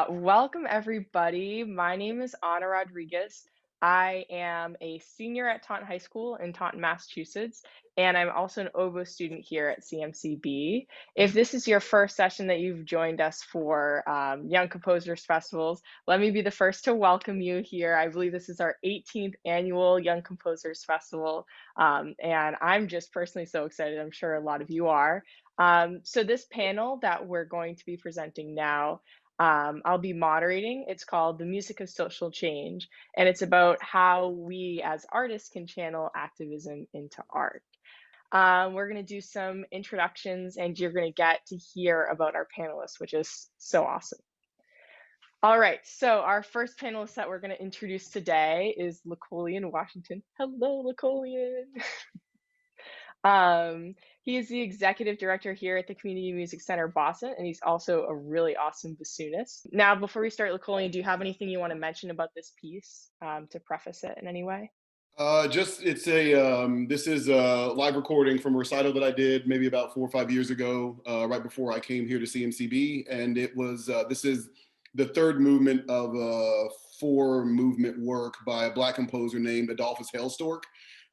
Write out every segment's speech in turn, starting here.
Welcome, everybody. My name is Ana Rodriguez. I am a senior at Taunton High School in Taunton, Massachusetts, and I'm also an oboe student here at CMCB. If this is your first session that you've joined us for Young Composers Festivals, let me be the first to welcome you here. I believe this is our 18th annual Young Composers Festival, and I'm just personally so excited. I'm sure a lot of you are. So this panel that we're going to be presenting now, I'll be moderating. It's called The Music of Social Change, and it's about how we as artists can channel activism into art. We're going to do some introductions, and you're going to get to hear about our panelists, which is so awesome. All right, so our first panelist that we're going to introduce today is Lacolian Washington. Hello, Lacolian. He is the executive director here at the Community Music Center Boston, and he's also a really awesome bassoonist. Now, before we start, Lacolian, do you have anything you want to mention about this piece to preface it in any way? This is a live recording from a recital that I did maybe about 4 or 5 years ago, right before I came here to CMCB. And it was, this is the third movement of a 4-movement work by a Black composer named Adolphus Hailstork.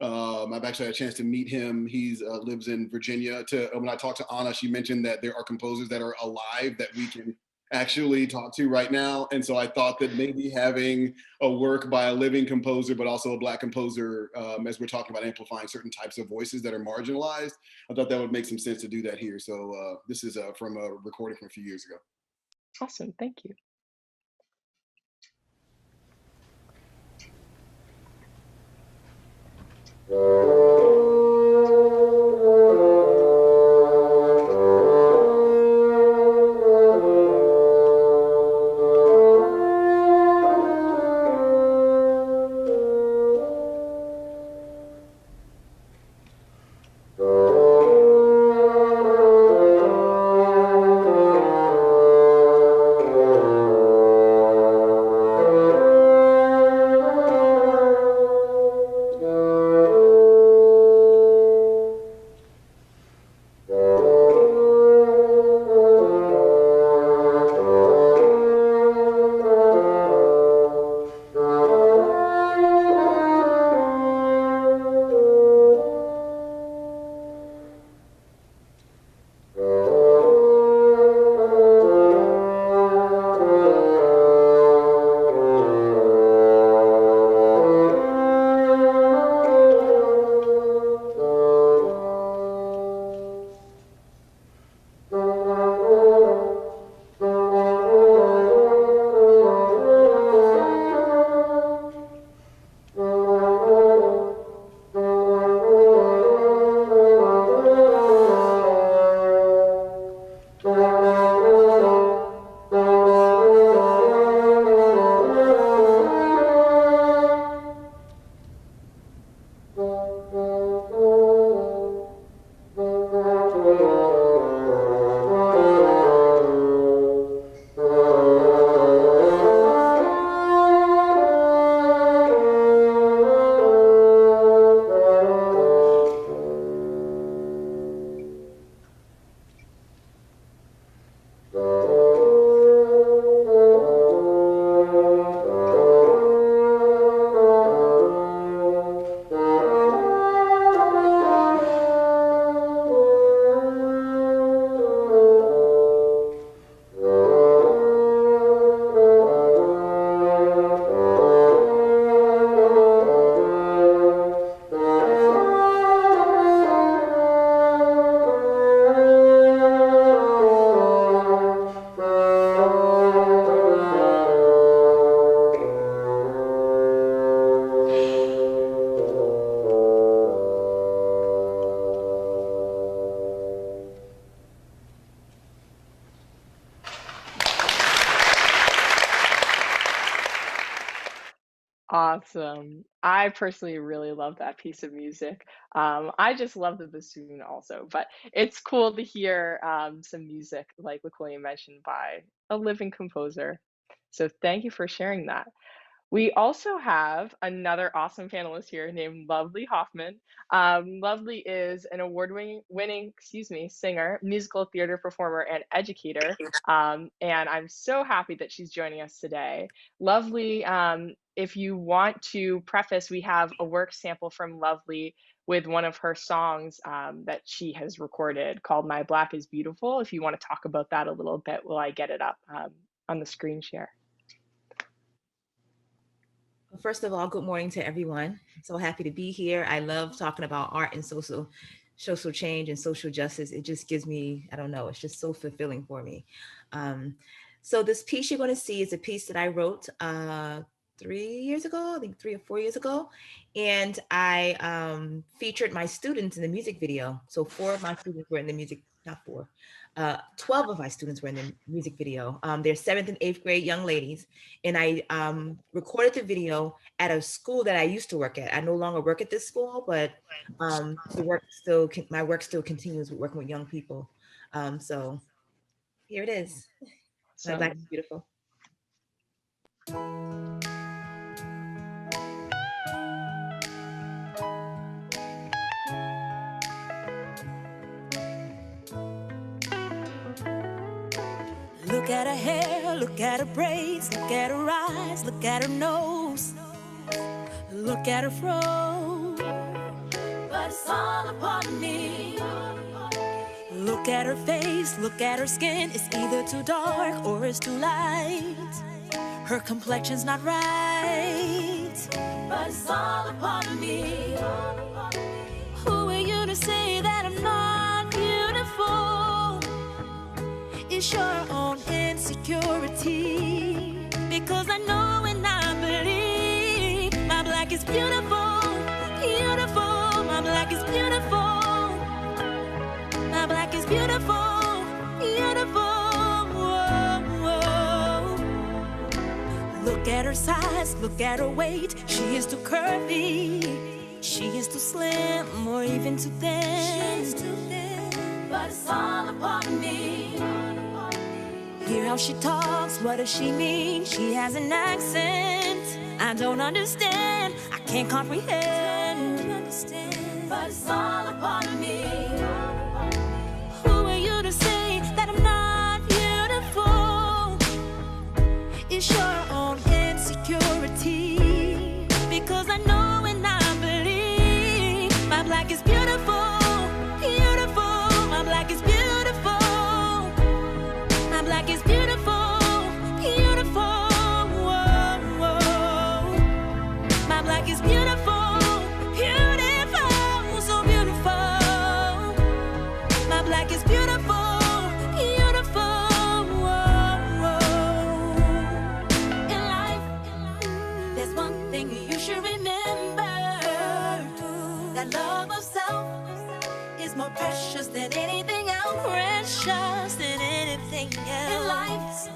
I've actually had a chance to meet him. He lives in Virginia. When I talked to Anna, she mentioned that there are composers that are alive that we can actually talk to right now. And so I thought that maybe having a work by a living composer, but also a Black composer, as we're talking about amplifying certain types of voices that are marginalized, I thought that would make some sense to do that here. So this is from a recording from a few years ago. Awesome, thank you. Awesome. I personally really love that piece of music. I just love the bassoon also, but it's cool to hear some music, like LaQuillian mentioned, by a living composer. So thank you for sharing that. We also have another awesome panelist here named Lovely Hoffman. Lovely is an award-winning, singer, musical theater performer, and educator. And I'm so happy that she's joining us today. Lovely, if you want to preface, we have a work sample from Lovely with one of her songs that she has recorded called My Black is Beautiful. If you want to talk about that a little bit while I get it up on the screen share. First of all, good morning to everyone. So happy to be here. I love talking about art and social change and social justice. It just gives me, I don't know, it's just so fulfilling for me. So this piece you're going to see is a piece that I wrote 3 years ago, I think 3 or 4 years ago. And I featured my students in the music video. So 4 of my students were in the music, not 4, 12 of my students were in the music video. They're 7th and 8th grade young ladies. And I recorded the video at a school that I used to work at. I no longer work at this school, but my work still continues with working with young people. So here it is. My Black is Beautiful. Look at her hair, look at her braids, look at her eyes, look at her nose, look at her fro. But it's all upon me. Look at her face, look at her skin. It's either too dark or it's too light. Her complexion's not right, but it's all upon me. Who are you to say that I'm not beautiful? It's your own insecurity. Because I know and I believe my black is beautiful, beautiful. My black is beautiful. My black is beautiful, beautiful. Whoa, whoa. Look at her size, look at her weight. She is too curvy, she is too slim, or even too thin. But it's all upon me. Hear how she talks, what does she mean? She has an accent I don't understand, I can't comprehend. But it's all upon me. Who are you to say that I'm not beautiful? It's your own insecurity. Because I know and I believe my black is beautiful, beautiful. My black is beautiful. My black is beautiful, beautiful. Whoa, whoa. My black is beautiful, beautiful, so beautiful. My black is beautiful, beautiful. Whoa, whoa. In life, there's one thing you should remember: that love of self is more precious than anything else. Precious than anything else. In life,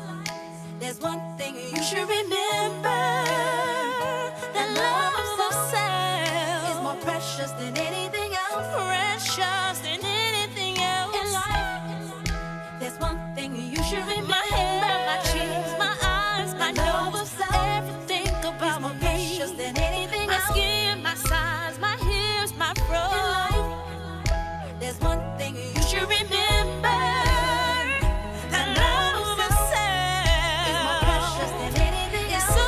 there's one thing you should remember: that love of self is more precious than anything else. Precious than anything else. In life, there's one thing you should remember: my hair, my cheeks, my eyes, my nose, everything about me. Precious than anything else. My skin, my size, my hips, my fro. In life, there's one thing you should remember: that love of self is more precious than anything else. So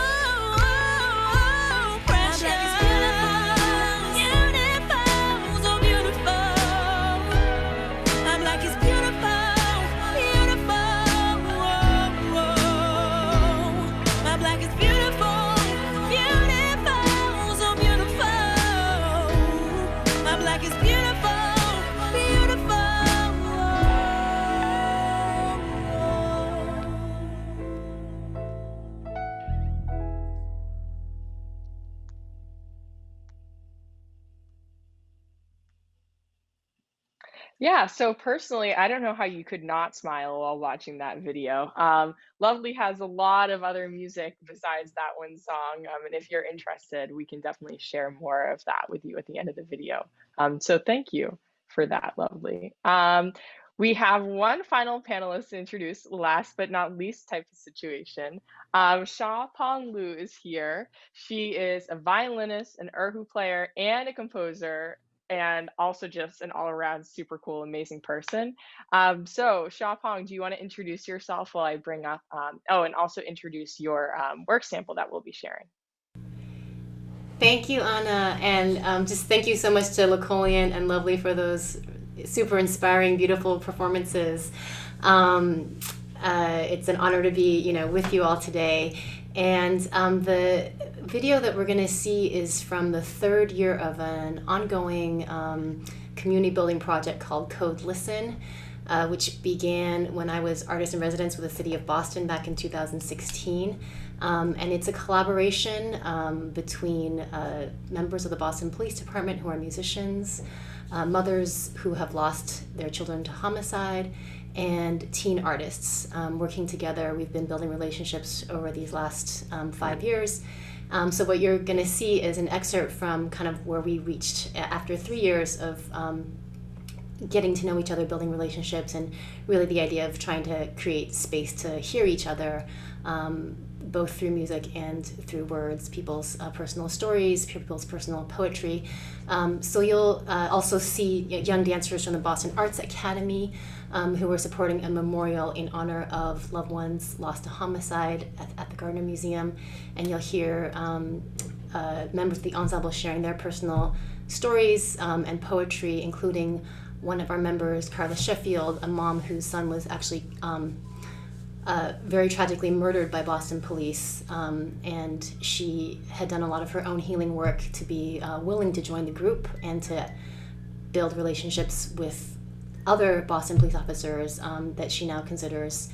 precious. My black is beautiful, beautiful. Yeah, so personally, I don't know how you could not smile while watching that video. Lovely has a lot of other music besides that one song, and if you're interested, we can definitely share more of that with you at the end of the video. So thank you for that, Lovely. We have one final panelist to introduce, last but not least type of situation. Sha Pong Lu is here. She is a violinist, an erhu player, and a composer, and also just an all around super cool, amazing person. So, Xiaopeng, do you want to introduce yourself while I bring up, oh, and also introduce your work sample that we'll be sharing? Thank you, Anna, and just thank you so much to Lacolian and Lovely for those super inspiring, beautiful performances. It's an honor to be, with you all today. And the video that we're going to see is from the third year of an ongoing community building project called Code Listen, which began when I was artist in residence with the city of Boston back in 2016. And it's a collaboration between members of the Boston Police Department who are musicians, mothers who have lost their children to homicide, and teen artists working together. We've been building relationships over these last 5 years. So what you're going to see is an excerpt from kind of where we reached after 3 years of getting to know each other, building relationships, and really the idea of trying to create space to hear each other, both through music and through words, people's personal stories, people's personal poetry. So you'll also see young dancers from the Boston Arts Academy who are supporting a memorial in honor of loved ones lost to homicide at the Gardner Museum. And you'll hear members of the ensemble sharing their personal stories and poetry, including one of our members, Carla Sheffield, a mom whose son was actually very tragically murdered by Boston police, and she had done a lot of her own healing work to be willing to join the group and to build relationships with other Boston police officers that she now considers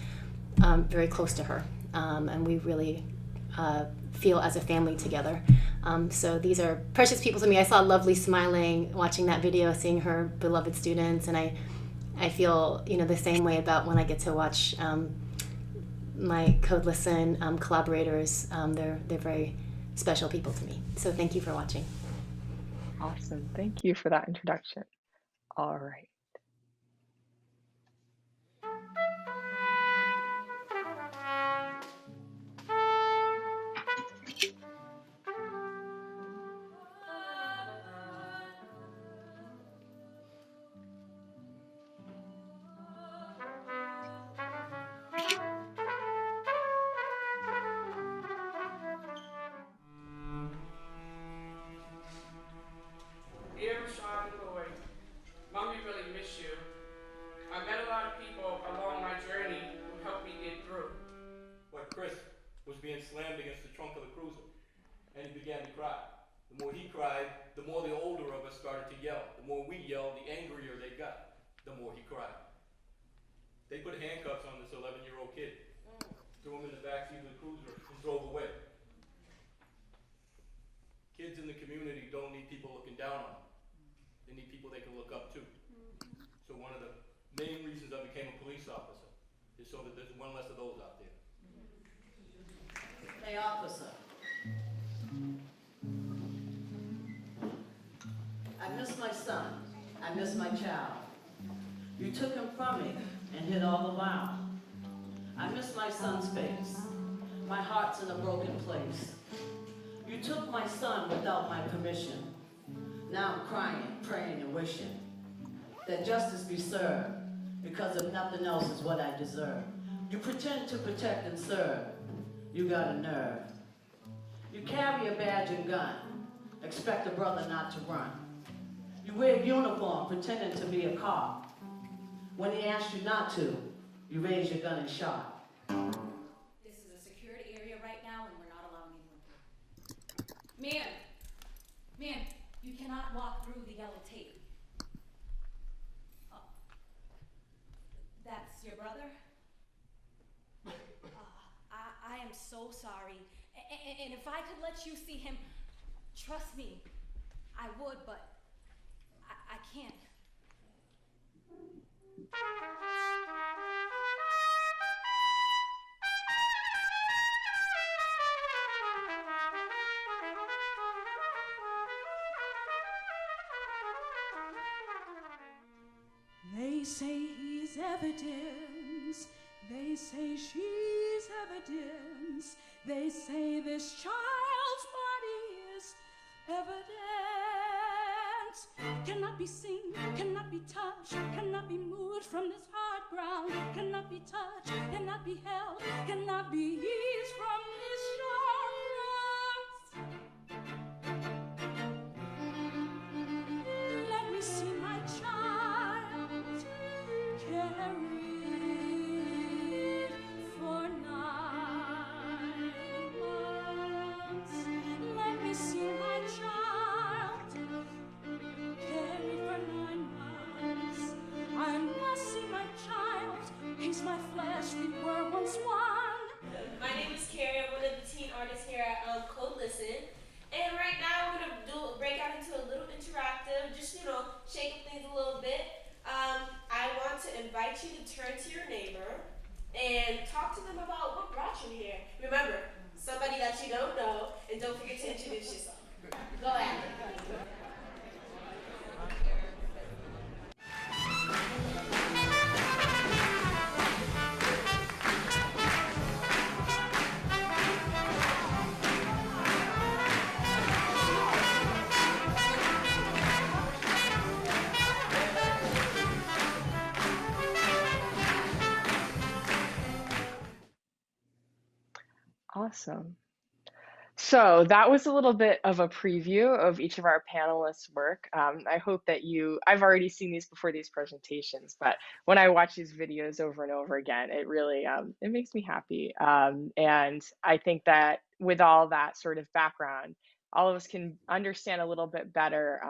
very close to her, and we really feel as a family together. So these are precious people to me. I saw Lovely smiling watching that video, seeing her beloved students, and I feel the same way about when I get to watch my Code Listen collaborators. They're very special people to me. So thank you for watching. Awesome. Thank you for that introduction. All right. Dear Sean and Lloyd, Mommy really miss you. I met a lot of people along my journey who helped me get through. But Chris was being slammed against the trunk of the cruiser, and he began to cry. The more he cried, the more the older of us started to yell. The more we yelled, the angrier they got, the more he cried. They put handcuffs on this 11-year-old kid, threw him in the backseat of the cruiser, and drove away. Kids in the community don't need people looking down on them. They need people they can look up to. So one of the main reasons I became a police officer is so that there's one less of those out there. Hey, officer. I miss my son. I miss my child. You took him from me and hid all the while. I miss my son's face. My heart's in a broken place. You took my son without my permission. Now I'm crying, praying, and wishing that justice be served, because if nothing else is what I deserve. You pretend to protect and serve. You got a nerve. You carry a badge and gun. Expect a brother not to run. You wear a uniform pretending to be a cop. When he asks you not to, you raise your gun and shot. This is a secured area right now, and we're not allowing anyone through. Man, you cannot walk through the yellow tape. That's your brother? I am so sorry. And if I could let you see him, trust me, I would, but I can't. They say he's evidence. They say she's evidence. They say this child's body is evidence. Cannot be seen, cannot be touched, cannot be moved from this hard ground. Cannot be touched, cannot be held, cannot be eased from this sharp ground. Let me see my child carried for 9 months. Let me see my child carried for 9 months. I must see my child. He's my flesh, we were once one. My name is Carrie. I'm one of the teen artists here at Code Listen. And right now we're gonna break out into a little interactive, just shake up things a little bit. I want to invite you to turn to your neighbor and talk to them about what brought you here. Remember, somebody that you don't know, and don't forget to introduce yourself. Go ahead. Awesome. So that was a little bit of a preview of each of our panelists' work. I hope that I've already seen these before these presentations, but when I watch these videos over and over again, it really, it makes me happy. And I think that with all that sort of background, all of us can understand a little bit better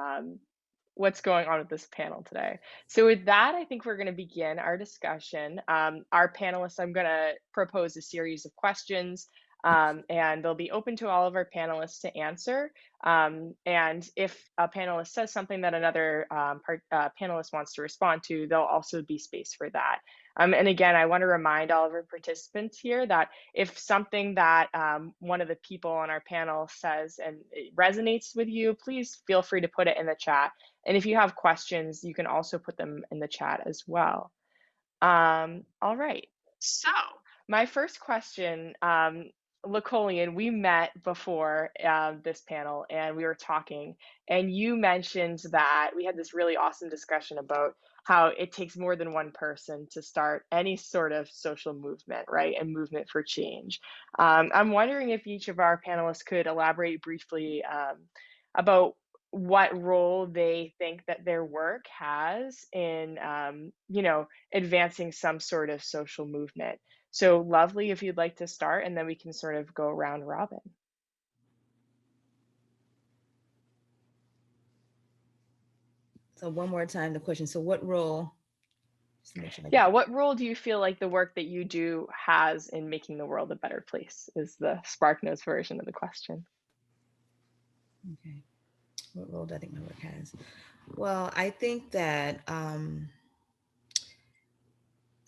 what's going on with this panel today. So with that, I think we're going to begin our discussion. Our panelists, I'm going to propose a series of questions, and they'll be open to all of our panelists to answer. And if a panelist says something that another panelist wants to respond to, there'll also be space for that. And again, I want to remind all of our participants here that if something that one of the people on our panel says and it resonates with you, please feel free to put it in the chat. And if you have questions, you can also put them in the chat as well. All right, so my first question, Lacolian, we met before this panel and we were talking, and you mentioned that we had this really awesome discussion about how it takes more than one person to start any sort of social movement, right? And movement for change. I'm wondering if each of our panelists could elaborate briefly about what role they think that their work has in, advancing some sort of social movement. So Lovely, if you'd like to start, and then we can sort of go round robin. So one more time, the question. So what role? Yeah, what role do you feel like the work that you do has in making the world a better place is the SparkNotes version of the question. Okay. What role do I think my work has? Well, I think that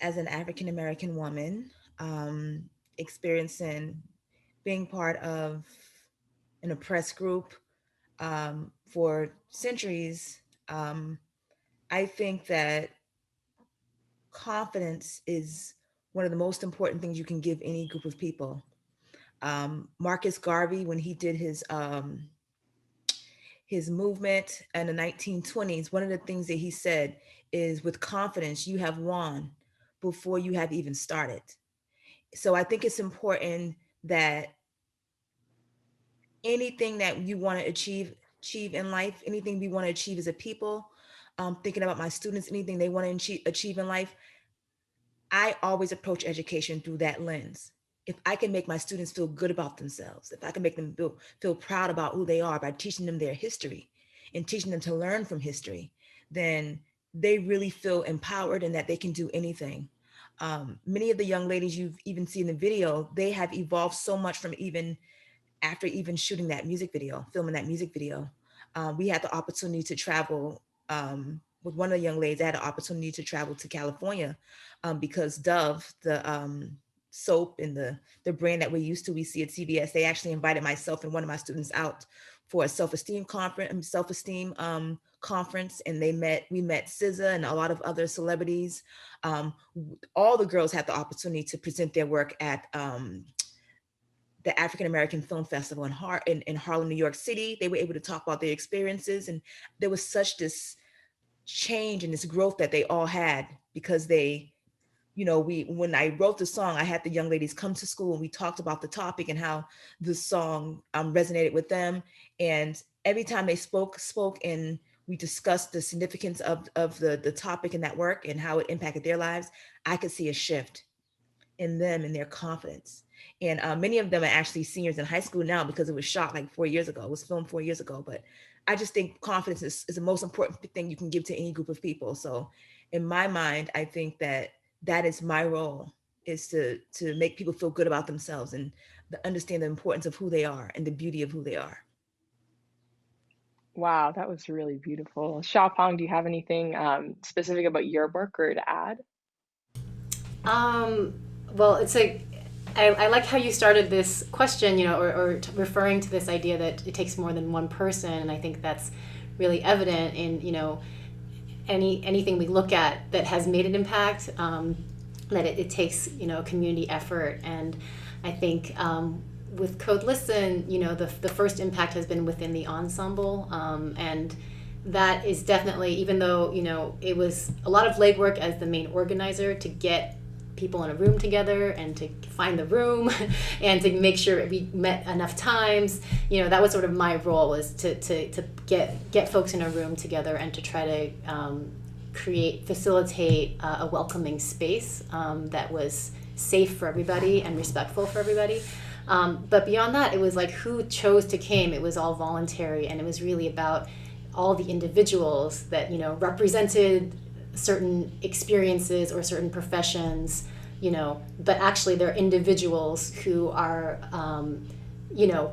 as an African-American woman, experiencing being part of an oppressed group for centuries, I think that confidence is one of the most important things you can give any group of people. Marcus Garvey, when he did his movement in the 1920s, one of the things that he said is, with confidence, you have won before you have even started. So I think it's important that anything that you want to achieve in life, anything we want to achieve as a people, thinking about my students, anything they want to achieve in life, I always approach education through that lens. If I can make my students feel good about themselves, if I can make them feel proud about who they are by teaching them their history and teaching them to learn from history, then they really feel empowered and that they can do anything. Many of the young ladies you've even seen in the video, they have evolved so much from even after even shooting that music video, filming that music video. We had the opportunity to travel with one of the young ladies. I had the opportunity to travel to California because Dove, the soap and the brand that we see at CBS, they actually invited myself and one of my students out for a self-esteem conference, and we met SZA and a lot of other celebrities. All the girls had the opportunity to present their work at the African American Film Festival in Harlem, New York City. They were able to talk about their experiences, and there was such this change and this growth that they all had because they, when I wrote the song, I had the young ladies come to school and we talked about the topic and how the song resonated with them. And every time they spoke and we discussed the significance of the topic and that work and how it impacted their lives, I could see a shift in them and their confidence. And many of them are actually seniors in high school now because it was shot like 4 years ago. It was filmed 4 years ago. But I just think confidence is the most important thing you can give to any group of people. So in my mind, I think that is my role, is to make people feel good about themselves and understand the importance of who they are and the beauty of who they are. Wow, that was really beautiful. Xiaopeng, do you have anything specific about your work or to add? Well, it's like, I like how you started this question, or referring to this idea that it takes more than one person. And I think that's really evident in, anything we look at that has made an impact, that it takes, community effort. And I think with Code Listen, the first impact has been within the ensemble. And that is definitely, even though, it was a lot of legwork as the main organizer to get people in a room together and to find the room and to make sure we met enough times, that was sort of my role, was to get folks in a room together and to try to facilitate a welcoming space that was safe for everybody and respectful for everybody. But beyond that, it was like who chose to came. It was all voluntary, and it was really about all the individuals that represented certain experiences or certain professions, but actually they're individuals who are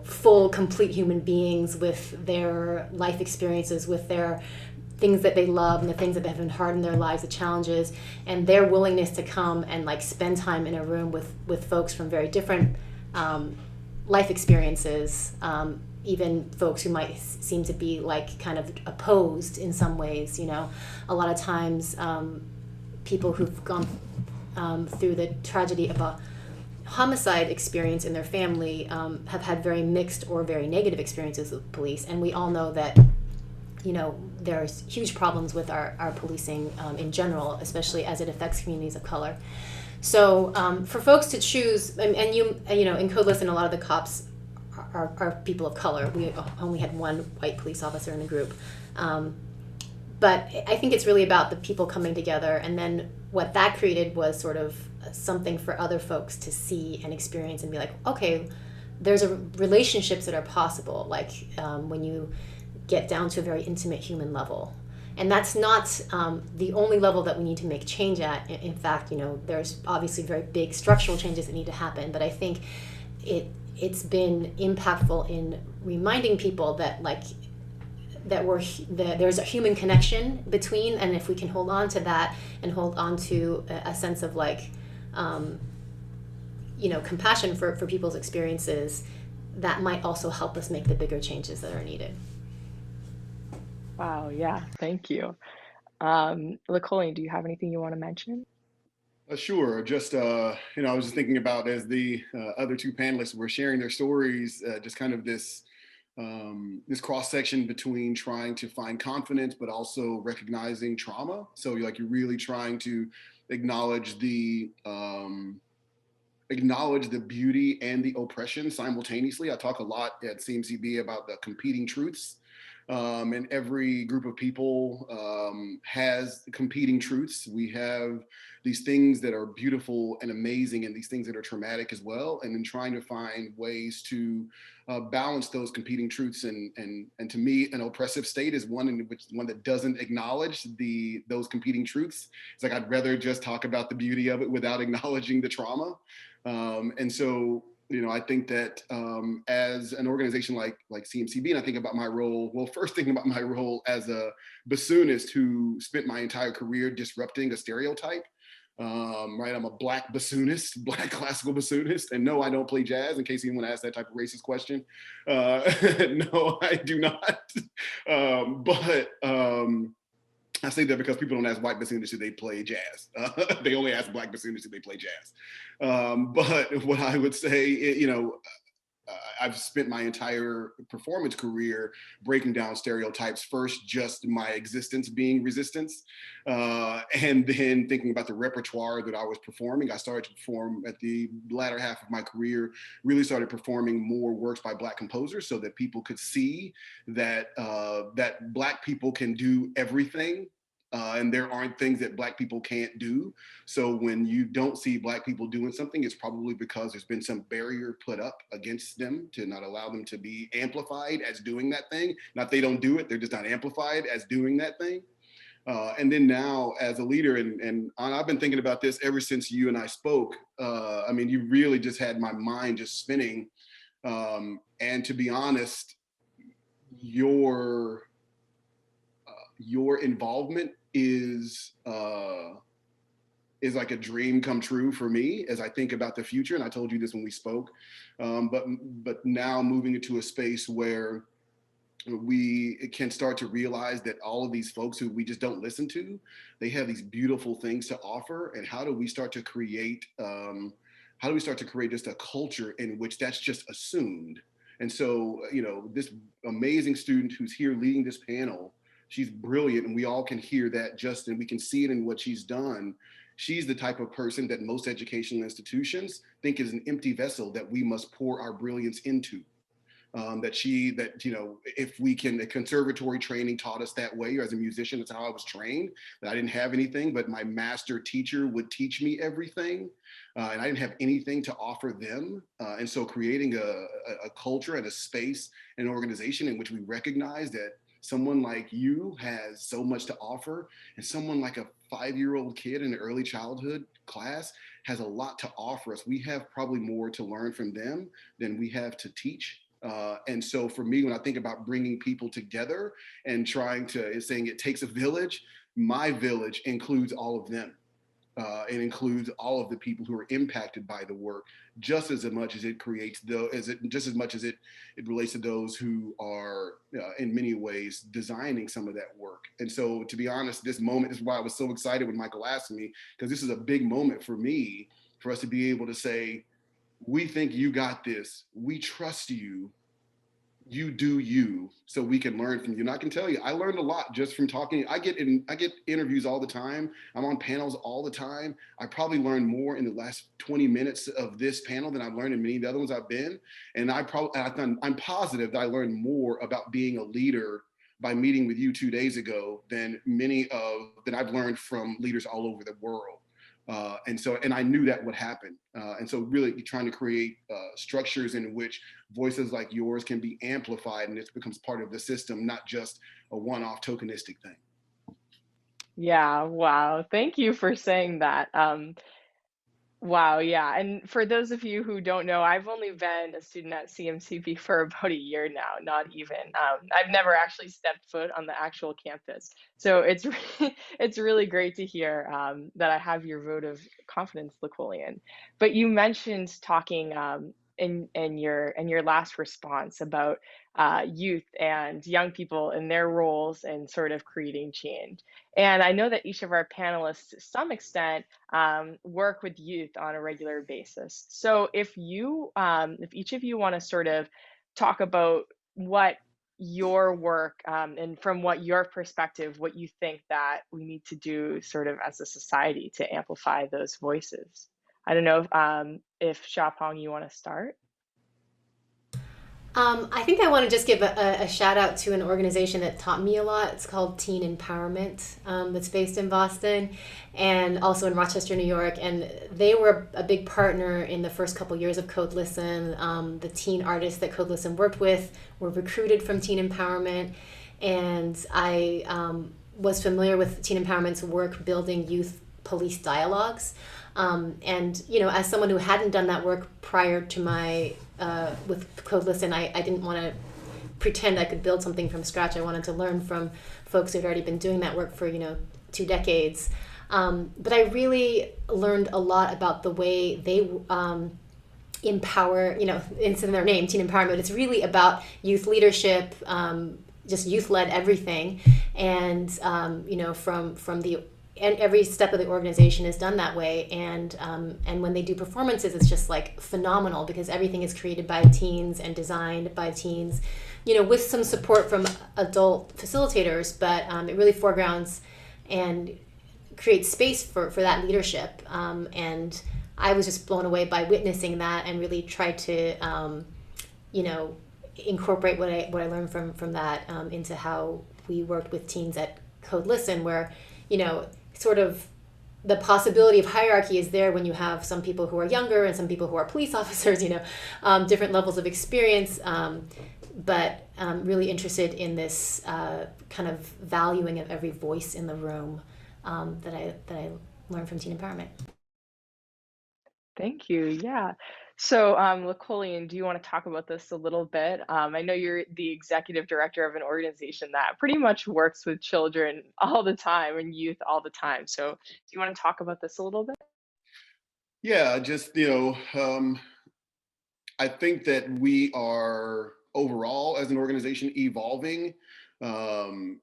full, complete human beings with their life experiences, with their things that they love and the things that have been hard in their lives, the challenges, and their willingness to come and like spend time in a room with folks from very different life experiences, even folks who might seem to be like kind of opposed in some ways. A lot of times people who've gone through the tragedy of a homicide experience in their family have had very mixed or very negative experiences with police. And we all know that there's huge problems with our policing in general, especially as it affects communities of color. So for folks to choose, and in Code Listen, a lot of the cops are people of color. We only had one white police officer in the group. But I think it's really about the people coming together, and then what that created was sort of something for other folks to see and experience and be like, okay, there's relationships that are possible, like when you get down to a very intimate human level. And that's not the only level that we need to make change at. In fact, there's obviously very big structural changes that need to happen, but I think it's been impactful in reminding people that there's a human connection between, and if we can hold on to that and hold on to a sense of compassion for people's experiences, that might also help us make the bigger changes that are needed. Wow, yeah, thank you. Lacoline, do you have anything you want to mention? Sure. Just, I was just thinking about, as the other two panelists were sharing their stories, just kind of this cross section between trying to find confidence, but also recognizing trauma. So you're really trying to acknowledge the beauty and the oppression simultaneously. I talk a lot at CMCB about the competing truths. And every group of people has competing truths. We have these things that are beautiful and amazing, and these things that are traumatic as well. And then trying to find ways to balance those competing truths. And to me, an oppressive state is one that doesn't acknowledge those competing truths. It's like, I'd rather just talk about the beauty of it without acknowledging the trauma. And so, I think that as an organization like CMCB, and I think about my role, first thinking about my role as a bassoonist who spent my entire career disrupting a stereotype. Right, I'm a Black bassoonist, Black classical bassoonist, and no, I don't play jazz. In case anyone asked that type of racist question, no, I do not. I say that because people don't ask white bassoonists if they play jazz. They only ask Black bassoonists if they play jazz. But what I would say, I've spent my entire performance career breaking down stereotypes. First, just my existence being resistance, and then thinking about the repertoire that I was performing. I started to perform at the latter half of my career, really started performing more works by Black composers so that people could see that, that Black people can do everything. And there aren't things that Black people can't do. So when you don't see Black people doing something, it's probably because there's been some barrier put up against them to not allow them to be amplified as doing that thing. Not they don't do it, they're just not amplified as doing that thing. And then now as a leader, and I've been thinking about this ever since you and I spoke. I mean, you really just had my mind just spinning. And to be honest, your involvement is like a dream come true for me as I think about the future. And I told you this when we spoke, but now moving into a space where we can start to realize that all of these folks who we just don't listen to, they have these beautiful things to offer. And how do we start to create, just a culture in which that's just assumed? And so, this amazing student who's here leading this panel, she's brilliant, and we all can hear that and we can see it in what she's done. She's the type of person that most educational institutions think is an empty vessel that we must pour our brilliance into. If we can, the conservatory training taught us that way, or as a musician, that's how I was trained, that I didn't have anything, but my master teacher would teach me everything. And I didn't have anything to offer them. And so creating a culture and a space and an organization in which we recognize that someone like you has so much to offer, and someone like a 5-year-old kid in an early childhood class has a lot to offer us. We have probably more to learn from them than we have to teach. And so for me, when I think about bringing people together and saying it takes a village, my village includes all of them. It includes all of the people who are impacted by the work, just as much as it relates to those who are in many ways designing some of that work. And so, to be honest, this moment is why I was so excited when Michael asked me, because this is a big moment for me, for us to be able to say, we think you got this, we trust you, you do you, so we can learn from you. And I can tell you, I learned a lot just from talking. I get interviews all the time. I'm on panels all the time. I probably learned more in the last 20 minutes of this panel than I've learned in many of the other ones I've been. And I'm positive that I learned more about being a leader by meeting with you 2 days ago than I've learned from leaders all over the world. And I knew that would happen. And so really trying to create structures in which voices like yours can be amplified and it becomes part of the system, not just a one-off tokenistic thing. Yeah, wow. Thank you for saying that. Wow, yeah. And for those of you who don't know, I've only been a student at CMCB for about a year now, not even. I've never actually stepped foot on the actual campus. So it's really great to hear that I have your vote of confidence, Laquillian. But you mentioned talking in your last response about youth and young people and their roles in sort of creating change. And I know that each of our panelists, to some extent, work with youth on a regular basis. So if each of you want to sort of talk about what your work and from what your perspective, what you think that we need to do sort of as a society to amplify those voices. I don't know if Xiaopeng, you want to start? I think I want to just give a shout out to an organization that taught me a lot. It's called Teen Empowerment, that's based in Boston and also in Rochester, New York. And they were a big partner in the first couple years of Code Listen. The teen artists that Code Listen worked with were recruited from Teen Empowerment. And I was familiar with Teen Empowerment's work building youth police dialogues. And, as someone who hadn't done that work prior to my with Code Listen, I didn't want to pretend I could build something from scratch. I wanted to learn from folks who'd already been doing that work for 2 decades. But I really learned a lot about the way they empower, it's in their name, teen empowerment. It's really about youth leadership, just youth-led everything. And, from the and every step of the organization is done that way. And when they do performances, it's just like phenomenal because everything is created by teens and designed by teens, with some support from adult facilitators, but it really foregrounds and creates space for that leadership. And I was just blown away by witnessing that and really tried to, incorporate what I learned from that into how we worked with teens at Code Listen, where, sort of the possibility of hierarchy is there when you have some people who are younger and some people who are police officers, different levels of experience, but really interested in this kind of valuing of every voice in the room that I learned from teen empowerment. Thank you. Yeah. So, Lacolian, do you want to talk about this a little bit? I know you're the executive director of an organization that pretty much works with children all the time and youth all the time. So, do you want to talk about this a little bit? Yeah, just I think that we are overall as an organization evolving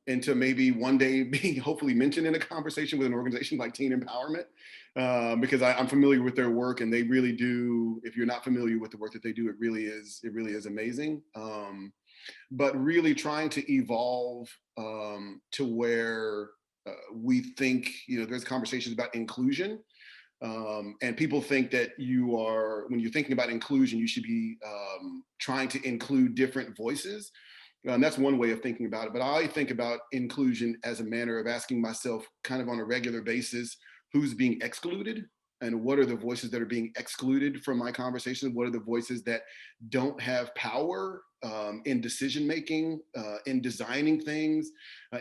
into maybe one day being hopefully mentioned in a conversation with an organization like Teen Empowerment, because I'm familiar with their work and they really do. If you're not familiar with the work that they do, it really is amazing. But really trying to evolve to where we think there's conversations about inclusion. And people think that when you're thinking about inclusion, you should be trying to include different voices. And that's one way of thinking about it. But I think about inclusion as a manner of asking myself kind of on a regular basis, who's being excluded and what are the voices that are being excluded from my conversation? What are the voices that don't have power in decision making, in designing things,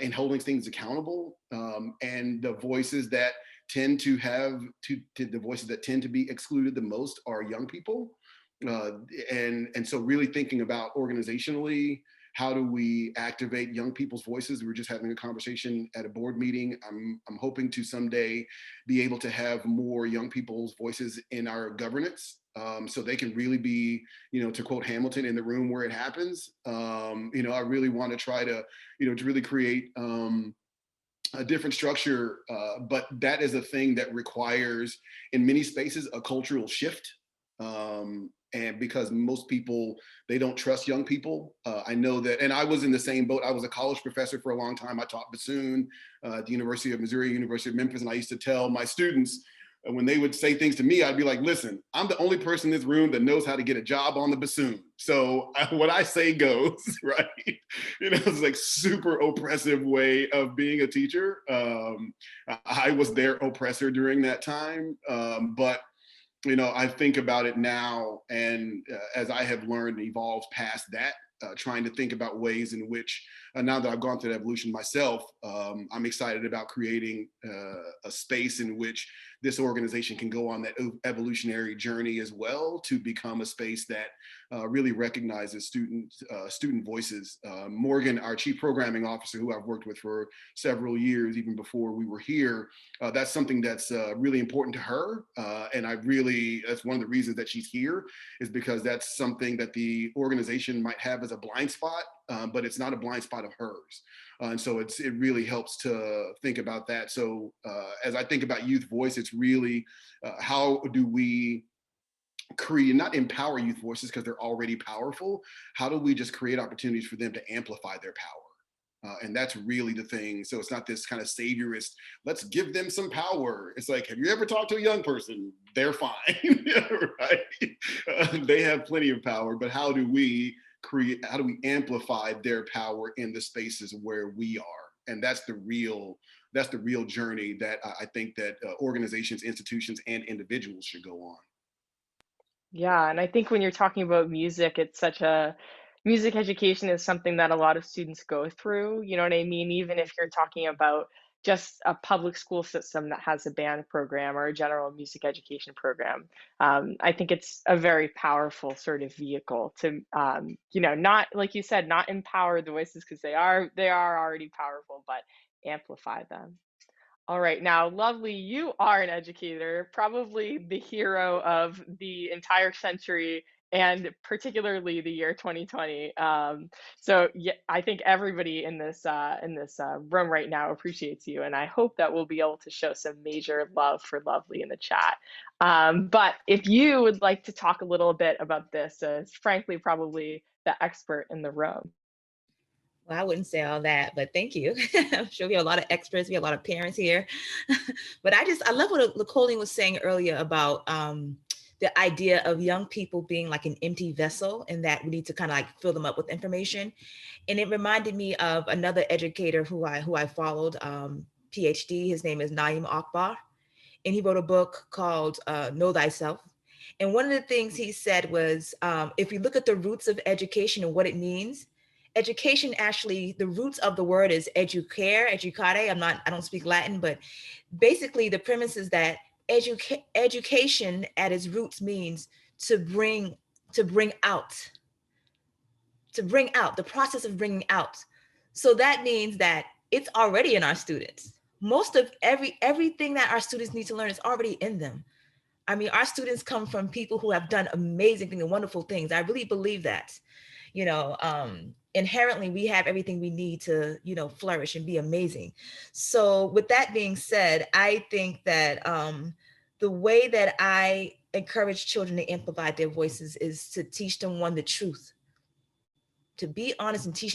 in holding things accountable, and the voices that tend to the voices that tend to be excluded the most are young people. And so really thinking about organizationally, how do we activate young people's voices? We were just having a conversation at a board meeting. I'm hoping to someday be able to have more young people's voices in our governance, so they can really be, to quote Hamilton, in the room where it happens. I really want to try to really create a different structure, but that is a thing that requires, in many spaces, a cultural shift. And because most people, they don't trust young people. I know that, and I was in the same boat. I was a college professor for a long time. I taught bassoon at the University of Missouri, University of Memphis, and I used to tell my students, when they would say things to me, I'd be like, listen, I'm the only person in this room that knows how to get a job on the bassoon. So what I say goes, right? It's like super oppressive way of being a teacher. I was their oppressor during that time. But I think about it now, and as I have learned and evolved past that, trying to think about ways in which, now that I've gone through the evolution myself, I'm excited about creating a space in which this organization can go on that evolutionary journey as well, to become a space that really recognizes student voices. Morgan, our chief programming officer, who I've worked with for several years, even before we were here, that's something that's really important to her. And that's one of the reasons that she's here, is because that's something that the organization might have as a blind spot, but it's not a blind spot of hers. And so it really helps to think about that. So as I think about youth voice, it's really how do we create, not empower youth voices because they're already powerful. How do we just create opportunities for them to amplify their power? And that's really the thing. So it's not this kind of saviorist, let's give them some power. It's like, have you ever talked to a young person? They're fine, right? They have plenty of power, but how do we amplify their power in the spaces where we are? And that's the real journey that I think that organizations, institutions, and individuals should go on. Yeah, and I think when you're talking about music, music education is something that a lot of students go through, you know what I mean? Even if you're talking about just a public school system that has a band program or a general music education program. I think it's a very powerful sort of vehicle to, not, like you said, not empower the voices because they are already powerful, but amplify them. All right. Now, Lovely, you are an educator, probably the hero of the entire century and particularly the year 2020. So yeah, I think everybody in this room right now appreciates you, and I hope that we'll be able to show some major love for Lovely in the chat. But if you would like to talk a little bit about this, as frankly, probably the expert in the room. Well, I wouldn't say all that, but thank you. I'm sure we have a lot of experts, we have a lot of parents here. But I love what Nicole was saying earlier about the idea of young people being like an empty vessel and that we need to kind of like fill them up with information. And it reminded me of another educator who I followed, PhD. His name is Naeem Akbar, and he wrote a book called Know Thyself. And one of the things he said was, if we look at the roots of education and what it means, education actually, the roots of the word is educare. I don't speak Latin, but basically the premise is that education at its roots means to bring out, the process of bringing out. So that means that it's already in our students. Most of everything that our students need to learn is already in them. I mean, our students come from people who have done amazing and wonderful things. I really believe that, inherently we have everything we need to, flourish and be amazing. So with that being said, I think that the way that I encourage children to amplify their voices is to teach them, one, the truth, to be honest, and teach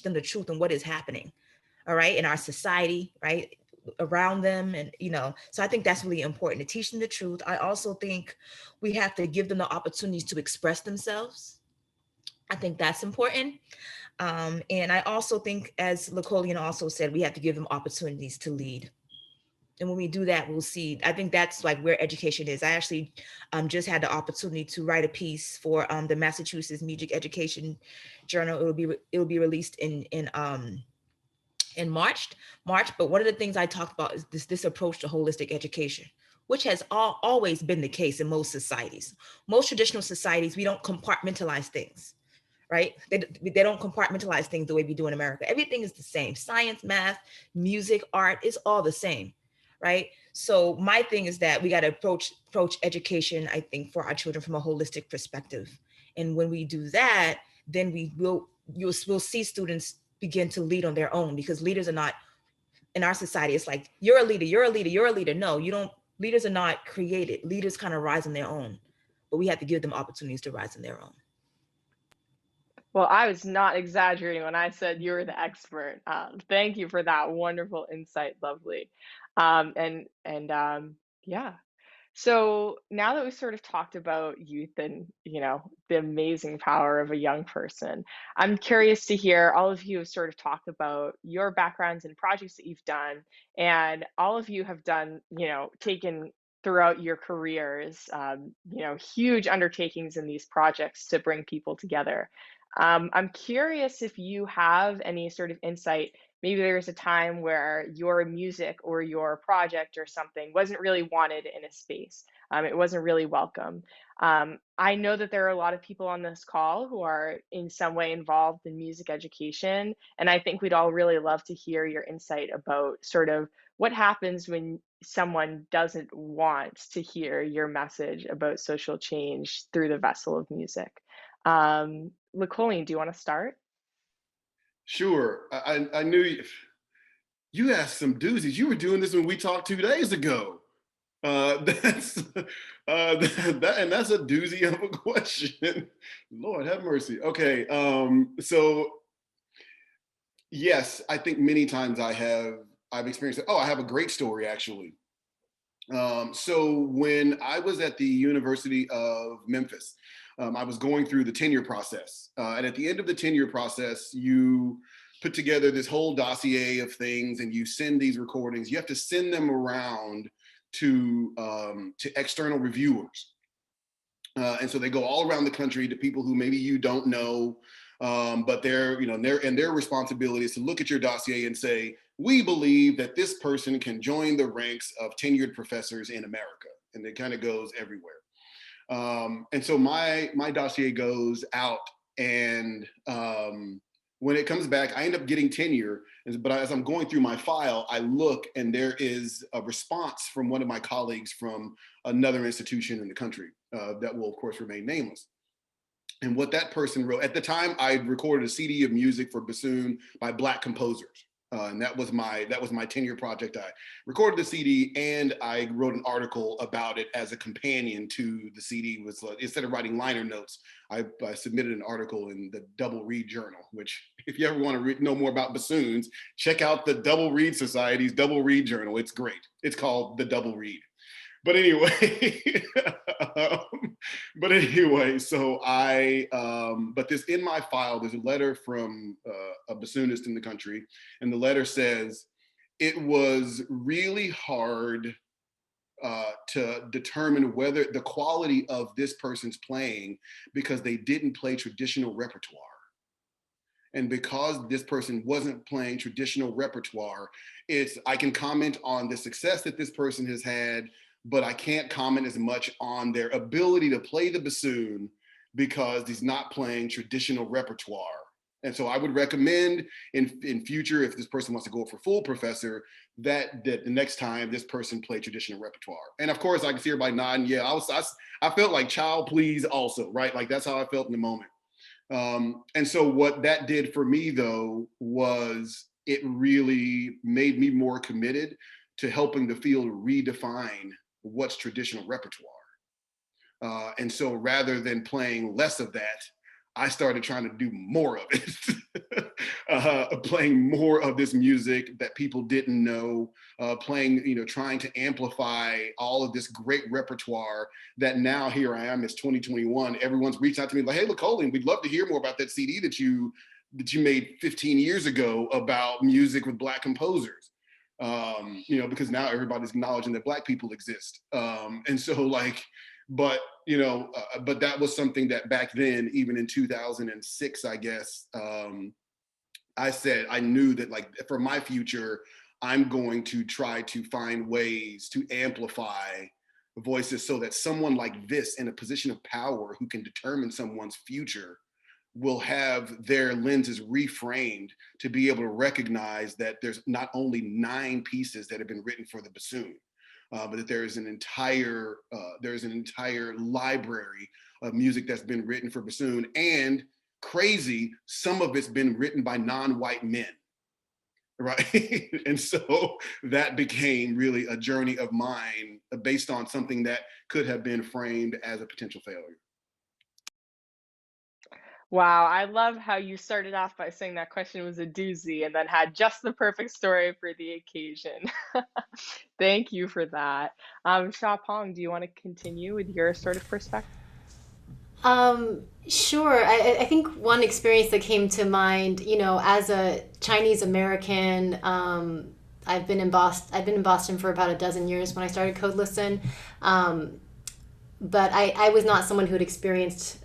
them the truth and what is happening, all right, in our society, right, around them. And so I think that's really important, to teach them the truth. I also think we have to give them the opportunities to express themselves. I think that's important. And I also think, as Lacolian also said, we have to give them opportunities to lead. And when we do that, we'll see. I think that's like where education is. I actually just had the opportunity to write a piece for the Massachusetts Music Education Journal. It will be released in March. But one of the things I talked about is this approach to holistic education, which has always been the case in most societies. Most traditional societies, we don't compartmentalize things, right? They don't compartmentalize things the way we do in America. Everything is the same. Science, math, music, art, is all the same, right? So my thing is that we got to approach education, I think, for our children from a holistic perspective. And when we do that, then we'll see students begin to lead on their own, because leaders are not, in our society, it's like, you're a leader, you're a leader, you're a leader. No, you don't. Leaders are not created. Leaders kind of rise on their own, but we have to give them opportunities to rise on their own. Well, I was not exaggerating when I said you're the expert. Thank you for that wonderful insight, Lovely. Yeah. So now that we've sort of talked about youth and, the amazing power of a young person, I'm curious to hear, all of you have sort of talked about your backgrounds and projects that you've done, and all of you have done, taken throughout your careers, huge undertakings in these projects to bring people together. I'm curious if you have any sort of insight. Maybe there's a time where your music or your project or something wasn't really wanted in a space. It wasn't really welcome. I know that there are a lot of people on this call who are in some way involved in music education, and I think we'd all really love to hear your insight about sort of what happens when someone doesn't want to hear your message about social change through the vessel of music. Lacolian, do you want to start? Sure. I knew you asked some doozies. You were doing this when we talked 2 days ago. That's and that's a doozy of a question. Lord have mercy. Okay. So yes, I think many times I've experienced it. Oh, I have a great story actually. So when I was at the University of Memphis, I was going through the tenure process. And at the end of the tenure process, you put together this whole dossier of things and you send these recordings. You have to send them around to external reviewers. And so they go all around the country to people who maybe you don't know, but their responsibility is to look at your dossier and say, we believe that this person can join the ranks of tenured professors in America. And it kind of goes everywhere. And so my dossier goes out, and When it comes back, I end up getting tenure. But as I'm going through my file, I look and there is a response from one of my colleagues from another institution in the country that will, of course, remain nameless. And what that person wrote, at the time, I recorded a CD of music for bassoon by Black composers. And that was my tenure project. I recorded the CD and I wrote an article about it as a companion to the CD. Was instead of writing liner notes, I submitted an article in the Double Reed Journal, which if you ever want to know more about bassoons, check out the Double Reed Society's Double Reed Journal. It's great. It's called the Double Reed. But anyway, so but this in my file, there's a letter from a bassoonist in the country, and the letter says, it was really hard to determine whether the quality of this person's playing because they didn't play traditional repertoire. And because this person wasn't playing traditional repertoire, I can comment on the success that this person has had, but I can't comment as much on their ability to play the bassoon because he's not playing traditional repertoire. And so I would recommend in future, if this person wants to go for full professor, that the next time this person play traditional repertoire. And of course I can see everybody nodding. Yeah, I felt like child please also, right? Like that's how I felt in the moment. And so what that did for me though, was it really made me more committed to helping the field redefine what's traditional repertoire. And so rather than playing less of that, I started trying to do more of it, playing more of this music that people didn't know, trying to amplify all of this great repertoire that now here I am, it's 2021, everyone's reached out to me like, hey, Colleen, we'd love to hear more about that CD that you made 15 years ago about music with Black composers. Because now everybody's acknowledging that Black people exist. But that was something that back then, even in 2006, I guess, I said, I knew that like for my future, I'm going to try to find ways to amplify voices so that someone like this in a position of power who can determine someone's future will have their lenses reframed to be able to recognize that there's not only 9 pieces that have been written for the bassoon, but that there is an entire library of music that's been written for bassoon, and crazy, some of it's been written by non-white men, right? And so that became really a journey of mine based on something that could have been framed as a potential failure. Wow, I love how you started off by saying that question was a doozy and then had just the perfect story for the occasion. Thank you for that. Shapong, do you want to continue with your sort of perspective? Sure. I think one experience that came to mind, as a Chinese American, I've been in Boston for about a dozen years when I started Code Listen. But I was not someone who had experienced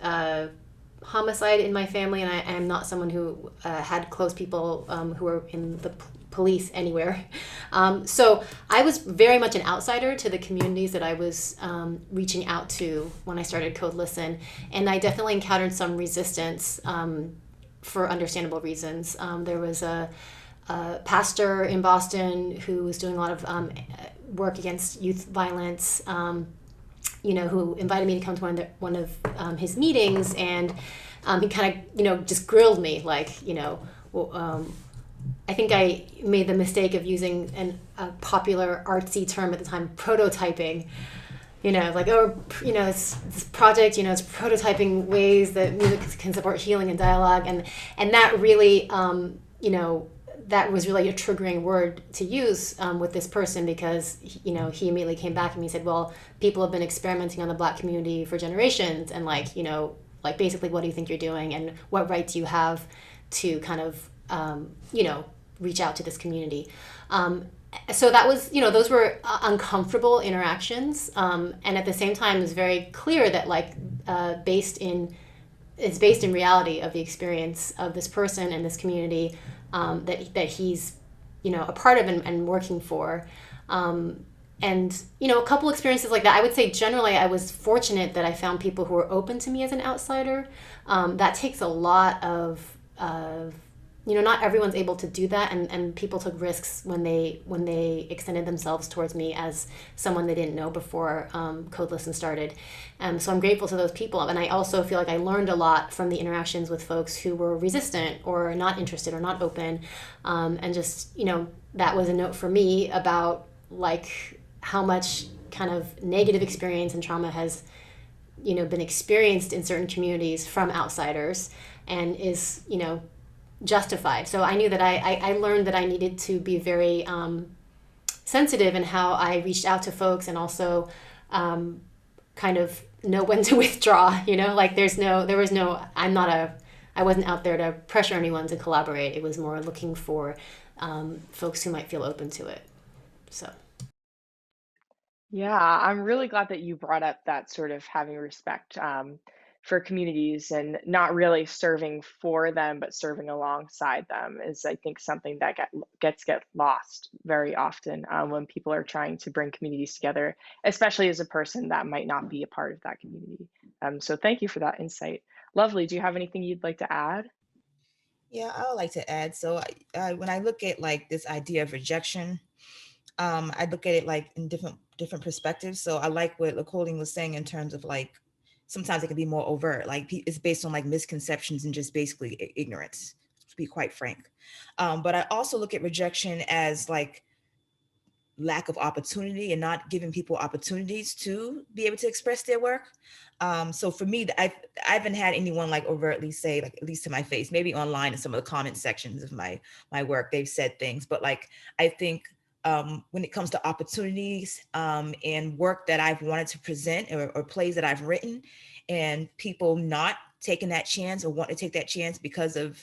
homicide in my family, and I am not someone who had close people who were in the police anywhere. So I was very much an outsider to the communities that I was reaching out to when I started Code Listen, and I definitely encountered some resistance for understandable reasons. There was a pastor in Boston who was doing a lot of work against youth violence, who invited me to come to one of his meetings, and he kind of, just grilled me, like, I think I made the mistake of using a popular artsy term at the time, prototyping. It's this project, it's prototyping ways that music can support healing and dialogue, and that really, that was really a triggering word to use with this person, because he immediately came back and he said, well, people have been experimenting on the Black community for generations, and basically, what do you think you're doing, and what right do you have to kind of reach out to this community? So that was, those were uncomfortable interactions, and at the same time, it was very clear that it's based in reality of the experience of this person and this community that he's, a part of and working for. And, a couple experiences like that. I would say generally I was fortunate that I found people who were open to me as an outsider. That takes a lot of not everyone's able to do that, and people took risks when they extended themselves towards me as someone they didn't know before Code Listen started. So I'm grateful to those people, and I also feel like I learned a lot from the interactions with folks who were resistant or not interested or not open, and just that was a note for me about like how much kind of negative experience and trauma has been experienced in certain communities from outsiders, and is justified. So I knew that I learned that I needed to be very sensitive in how I reached out to folks, and also kind of know when to withdraw. Like I wasn't out there to pressure anyone to collaborate. It was more looking for folks who might feel open to it. So. Yeah, I'm really glad that you brought up that sort of having respect for communities and not really serving for them, but serving alongside them is, I think, something that get lost very often when people are trying to bring communities together, especially as a person that might not be a part of that community. So thank you for that insight. Lovely. Do you have anything you'd like to add? Yeah, I would like to add. So when I look at like this idea of rejection, I look at it like in different perspectives. So I like what Lacoling was saying in terms of like sometimes it can be more overt, like it's based on like misconceptions and just basically ignorance, to be quite frank. But I also look at rejection as like lack of opportunity and not giving people opportunities to be able to express their work. So for me, I haven't had anyone like overtly say, like, at least to my face, maybe online in some of the comment sections of my work, they've said things, but like, I think when it comes to opportunities and work that I've wanted to present, or plays that I've written, and people not taking that chance or want to take that chance because of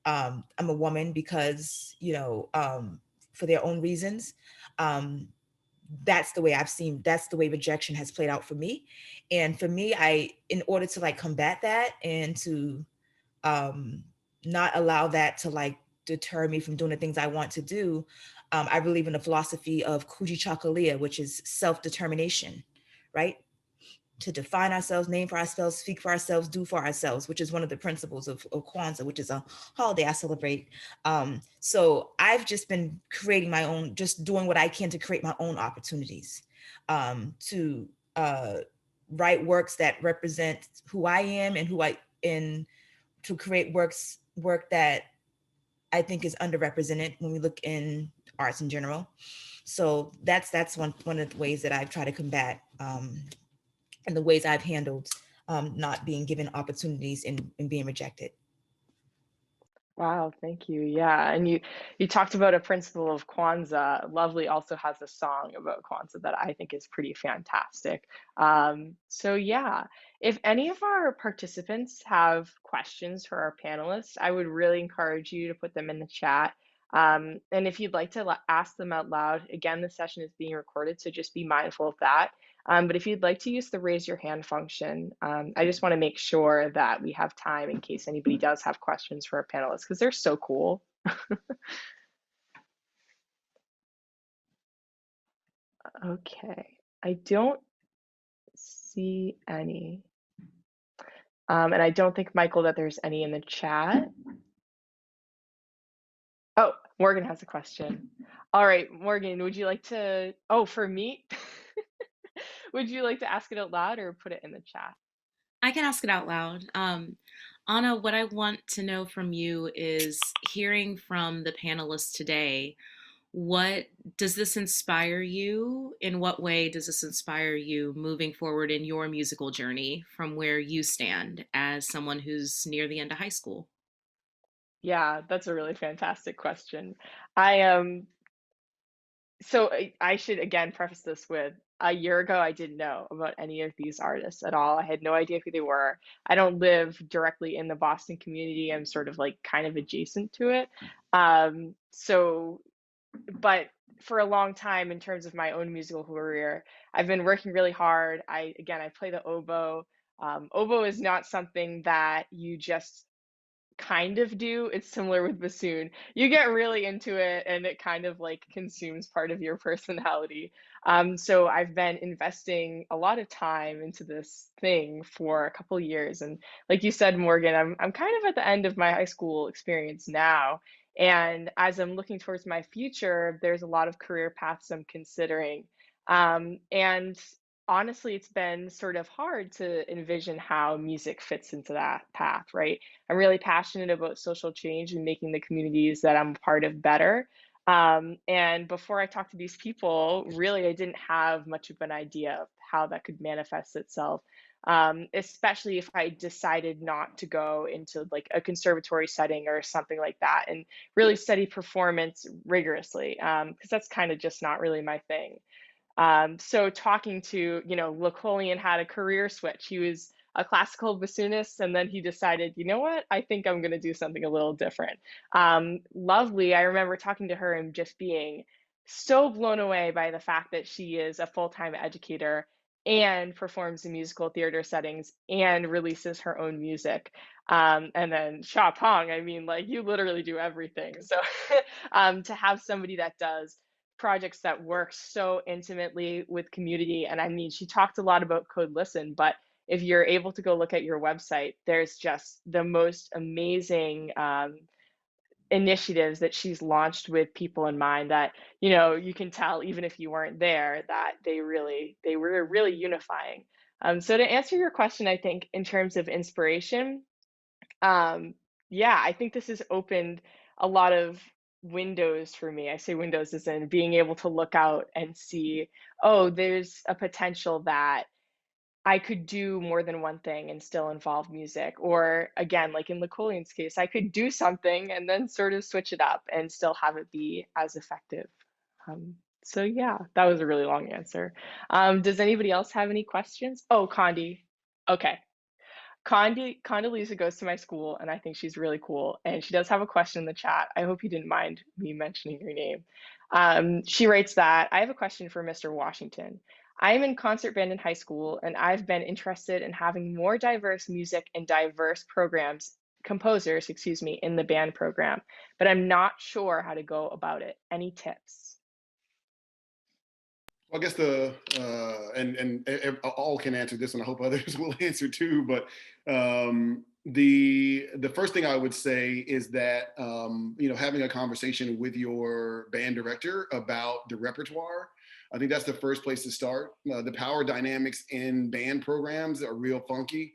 I'm a woman, because for their own reasons, that's the way I've seen, that's the way rejection has played out for me. And for me, in order to like combat that and to not allow that to like deter me from doing the things I want to do, I believe in the philosophy of Kujichagulia, which is self-determination, right? To define ourselves, name for ourselves, speak for ourselves, do for ourselves, which is one of the principles of Kwanzaa, which is a holiday I celebrate. So I've just been creating my own, just doing what I can to create my own opportunities, to write works that represent who I am and to create work that I think is underrepresented when we look in arts in general. So that's one of the ways that I've tried to combat and the ways I've handled not being given opportunities and being rejected. Wow, thank you. Yeah, and you talked about a principle of Kwanzaa. Lovely also has a song about Kwanzaa that I think is pretty fantastic. So yeah, if any of our participants have questions for our panelists, I would really encourage you to put them in the chat. And if you'd like to ask them out loud, again, the session is being recorded, so just be mindful of that. But if you'd like to use the raise your hand function, I just want to make sure that we have time in case anybody does have questions for our panelists, because they're so cool. Okay, I don't see any. And I don't think, Michael, that there's any in the chat. Oh, Morgan has a question. All right, Morgan, would you like to, oh, for me? Would you like to ask it out loud or put it in the chat? I can ask it out loud. Anna, what I want to know from you is, hearing from the panelists today, what does this inspire you? In what way does this inspire you moving forward in your musical journey from where you stand as someone who's near the end of high school? Yeah, that's a really fantastic question. I So I should again preface this with, a year ago, I didn't know about any of these artists at all. I had no idea who they were. I don't live directly in the Boston community. I'm sort of like kind of adjacent to it. But for a long time, in terms of my own musical career, I've been working really hard. I play the oboe. Oboe is not something that you just kind of do. It's similar with bassoon. You get really into it and it kind of like consumes part of your personality. So I've been investing a lot of time into this thing for a couple years. And like you said, Morgan, I'm kind of at the end of my high school experience now. And as I'm looking towards my future, there's a lot of career paths I'm considering. And honestly, it's been sort of hard to envision how music fits into that path, right? I'm really passionate about social change and making the communities that I'm a part of better. And before I talked to these people, really, I didn't have much of an idea of how that could manifest itself, especially if I decided not to go into like a conservatory setting or something like that and really study performance rigorously, because that's kind of just not really my thing. So talking to, Napoleon had a career switch. He was a classical bassoonist, and then he decided, you know what, I think I'm going to do something a little different. Lovely. I remember talking to her and just being so blown away by the fact that she is a full-time educator and performs in musical theater settings and releases her own music. And then Sha Pong, I mean, like you literally do everything. So to have somebody that does projects that work so intimately with community. And I mean, she talked a lot about Code Listen, but if you're able to go look at your website, there's just the most amazing initiatives that she's launched with people in mind that, you can tell even if you weren't there that they were really unifying. So to answer your question, I think in terms of inspiration, um, yeah, I think this has opened a lot of windows for me. I say windows as in being able to look out and see, oh, there's a potential that I could do more than one thing and still involve music. Or again, like in Napoleon's case, I could do something and then sort of switch it up and still have it be as effective. So yeah, that was a really long answer. Does anybody else have any questions? Oh, Condi. Okay. Condoleezza goes to my school, and I think she's really cool. And she does have a question in the chat. I hope you didn't mind me mentioning her name. She writes that I have a question for Mr. Washington. I am in concert band in high school, and I've been interested in having more diverse music and diverse composers, excuse me, in the band program, but I'm not sure how to go about it. Any tips? Well, I guess and all can answer this, and I hope others will answer too. But the first thing I would say is that having a conversation with your band director about the repertoire. I think that's the first place to start. The power dynamics in band programs are real funky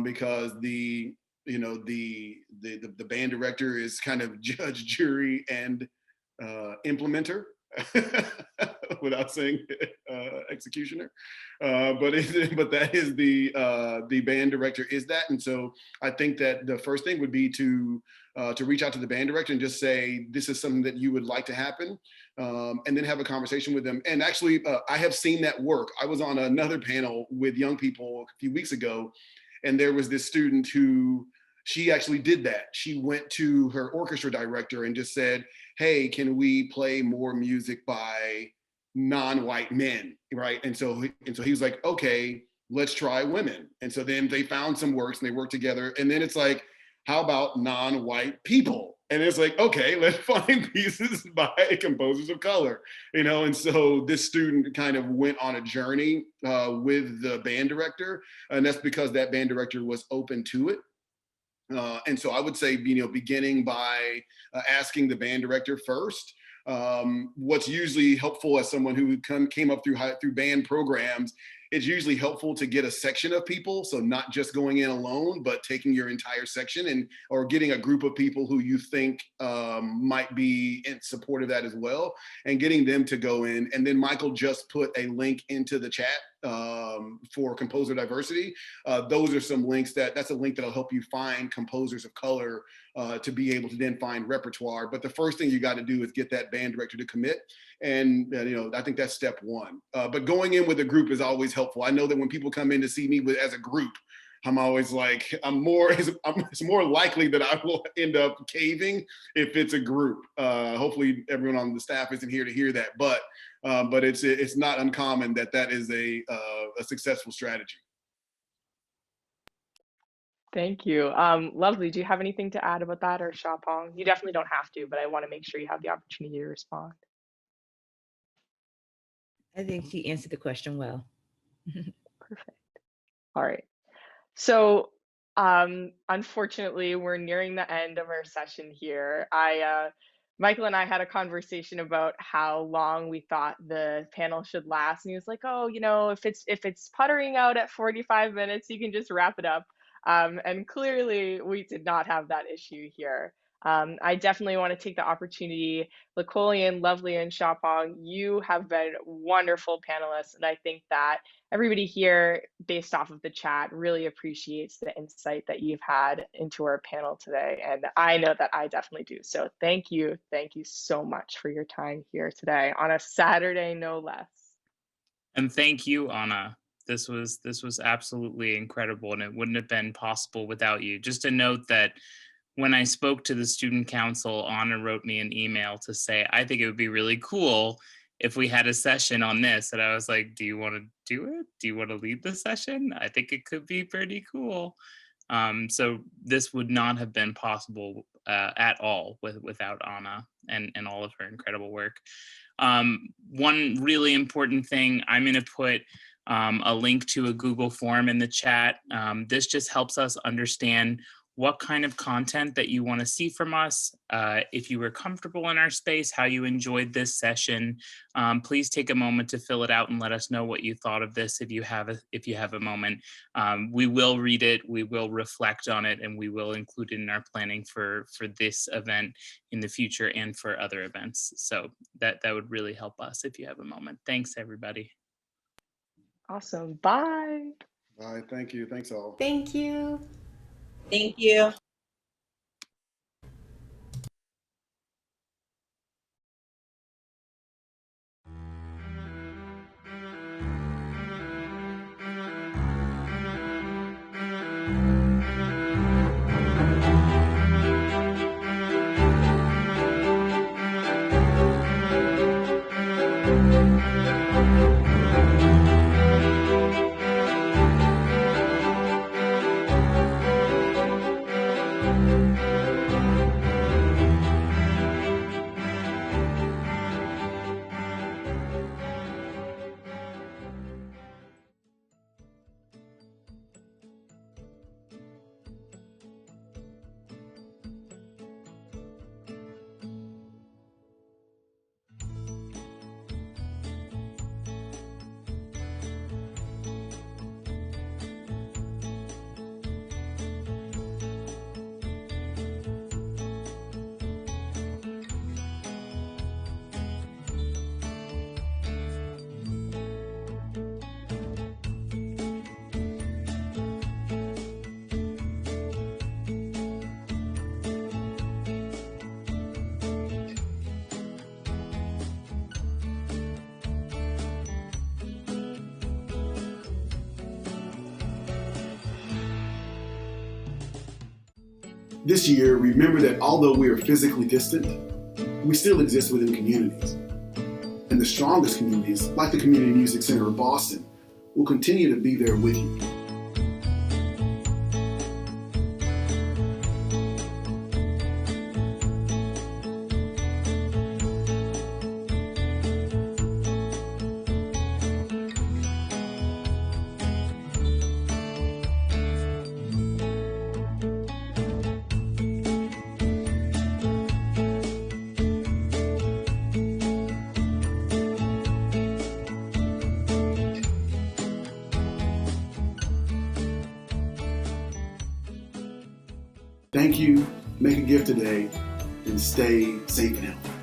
because the band director is kind of judge, jury, and implementer. Without saying executioner, but that is the band director is that, and so I think that the first thing would be to reach out to the band director and just say this is something that you would like to happen, and then have a conversation with them. And actually, I have seen that work. I was on another panel with young people a few weeks ago, and there was this student who she actually did that. She went to her orchestra director and just said, hey, can we play more music by non-white men, right? And so he was like, okay, let's try women. And so then they found some works and they worked together. And then it's like, how about non-white people? And it's like, okay, let's find pieces by composers of color, And so this student kind of went on a journey with the band director, and that's because that band director was open to it. And so I would say, beginning by asking the band director first. What's usually helpful as someone who came up through band programs, it's usually helpful to get a section of people. So not just going in alone, but taking your entire section or getting a group of people who you think might be in support of that as well, and getting them to go in. And then Michael just put a link into the chat for composer diversity. Those are some links that's a link that'll help you find composers of color to be able to then find repertoire. But the first thing you got to do is get that band director to commit. And, I think that's step one. But going in with a group is always helpful. I know that when people come in to see me as a group, I'm always like, it's more likely that I will end up caving if it's a group. Hopefully everyone on the staff isn't here to hear that, but it's not uncommon that is a successful strategy. Thank you. Lovely. Do you have anything to add about that or Shapong? You definitely don't have to, but I want to make sure you have the opportunity to respond. I think she answered the question well. Perfect. All right. So, unfortunately, we're nearing the end of our session here. Michael and I had a conversation about how long we thought the panel should last, and he was like, "Oh, if it's puttering out at 45 minutes, you can just wrap it up." And clearly, we did not have that issue here. I definitely want to take the opportunity, Lacolian, Lovely, and Shapong, you have been wonderful panelists, and I think that everybody here, based off of the chat, really appreciates the insight that you've had into our panel today. And I know that I definitely do. So thank you so much for your time here today on a Saturday, no less. And thank you, Anna. This was absolutely incredible, and it wouldn't have been possible without you. Just a note that when I spoke to the student council, Anna wrote me an email to say, I think it would be really cool if we had a session on this. And I was like, do you want to do it? Do you want to lead the session? I think it could be pretty cool. So this would not have been possible at all without Anna and all of her incredible work. One really important thing, I'm going to put a link to a Google form in the chat. This just helps us understand what kind of content that you want to see from us. If you were comfortable in our space, how you enjoyed this session, please take a moment to fill it out and let us know what you thought of this if you have a moment. We will read it, we will reflect on it, and we will include it in our planning for this event in the future and for other events. So that would really help us if you have a moment. Thanks, everybody. Awesome. Bye. Bye. Thank you. Thanks all. Thank you. Thank you. This year, remember that although we are physically distant, we still exist within communities. And the strongest communities, like the Community Music Center of Boston, will continue to be there with you. Thank you, make a gift today, and stay safe and healthy.